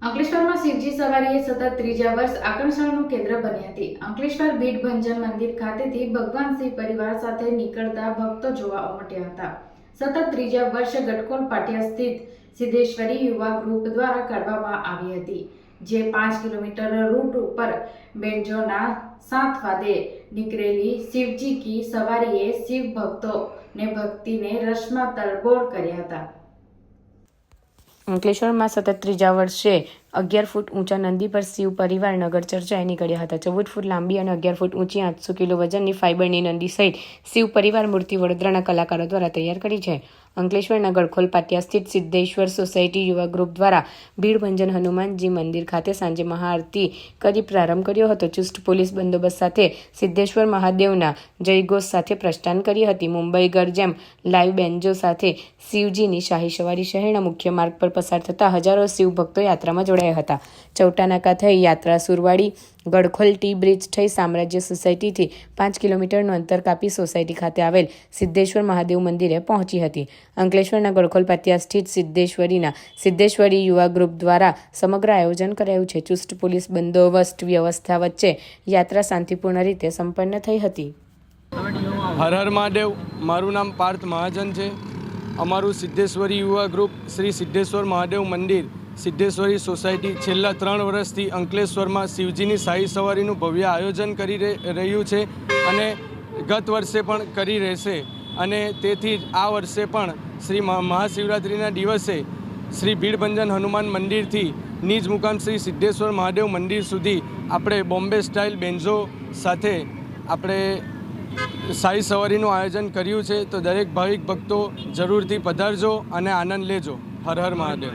અંકલેશ્વરમાં શિવજી સવારીએ સતત ત્રીજા વર્ષ આકર્ષણનું કેન્દ્ર બની હતી. અંકલેશ્વર ભીડ ભંજન મંદિર ખાતેથી ભગવાન શિવ પરિવાર સાથે નીકળતા ભક્તો જોવા ઉમટ્યા હતા. સતત ત્રીજા વર્ષ ગટકોલ પાટિયા સ્થિત સિદ્ધેશ્વરી યુવા ગ્રુપ દ્વારા કાઢવામાં આવી હતી, જે 5 કિલોમીટર રૂટ ઉપર બેન્જોના સાત વાદે નીકળેલી શિવજી કી સવારીએ શિવ ભક્તોને ભક્તિને રસમાં તરબોળ કર્યા હતા. અંકલેશ્વરમાં સતત ત્રીજા વર્ષે 11 ફૂટ ઊંચા નંદી પર શિવ પરિવાર નગર ચર્ચાએ નીકળ્યા હતા. 14 ફૂટ લાંબી અને 11 ફૂટ ઊંચી 800 કિલો વજનની ફાઇબરની નંદી સહિત શિવ પરિવાર મૂર્તિ વડોદરાના કલાકારો દ્વારા તૈયાર કરી છે. અંકલેશ્વરના ગડખોલ પાટિયા સ્થિત સિદ્ધેશ્વર સોસાયટી યુવા ગ્રુપ દ્વારા ભીડભંજન હનુમાનજી મંદિર ખાતે સાંજે મહાઆરતી કરી પ્રારંભ કર્યો હતો. ચુસ્ત પોલીસ બંદોબસ્ત સાથે સિદ્ધેશ્વર મહાદેવના જયઘોષ સાથે પ્રસ્થાન કરી હતી. મુંબઈ ગરજેમ લાઈવ બેન્જો સાથે શિવજીની શાહી સવારી શહેરના મુખ્ય માર્ગ પર પસાર થતા હજારો શિવ ભક્તો યાત્રામાં જોડાયા હતા. ચૌટાનાકા થઈ યાત્રા સુરવાડી ગડખોલ ટી બ્રિજ થઈ સામ્રાજ્ય સોસાયટીથી 5 કિલોમીટરનું અંતર કાપી સોસાયટી ખાતે આવેલ સિદ્ધેશ્વર મહાદેવ મંદિરે પહોંચી હતી. અંકલેશ્વરના ગડખોલ પાટિયા સ્થિત સિદ્ધેશ્વરી યુવા ગ્રુપ દ્વારા સમગ્ર આયોજન કરાયું છે. ચુસ્ત પોલીસ બંદોબસ્ત વ્યવસ્થા વચ્ચે યાત્રા શાંતિપૂર્ણ રીતે સંપન્ન થઈ હતી. હર હર મહાદેવ. મારું નામ પાર્થ મહાજન છે. અમારું સિદ્ધેશ્વરી યુવા ગ્રુપ શ્રી સિદ્ધેશ્વર મહાદેવ મંદિર સિદ્ધેશ્વરી સોસાયટી છેલ્લા 3 વર્ષથી અંકલેશ્વરમાં શિવજીની શાહી સવારીનું ભવ્ય આયોજન કરી રહ્યું છે અને ગત વર્ષે પણ કરી રહેશે. અને તેથી જ આ વર્ષે પણ શ્રી મહાશિવરાત્રિના દિવસે શ્રી ભીડભંજન હનુમાન મંદિરથી નિજ મુકામ શ્રી સિદ્ધેશ્વર મહાદેવ મંદિર સુધી આપણે બોમ્બે સ્ટાઇલ બેન્ઝો સાથે આપણે શાહી સવારીનું આયોજન કર્યું છે. તો દરેક ભાવિક ભક્તો જરૂરથી પધારજો અને આનંદ લેજો. હર હર મહાદેવ.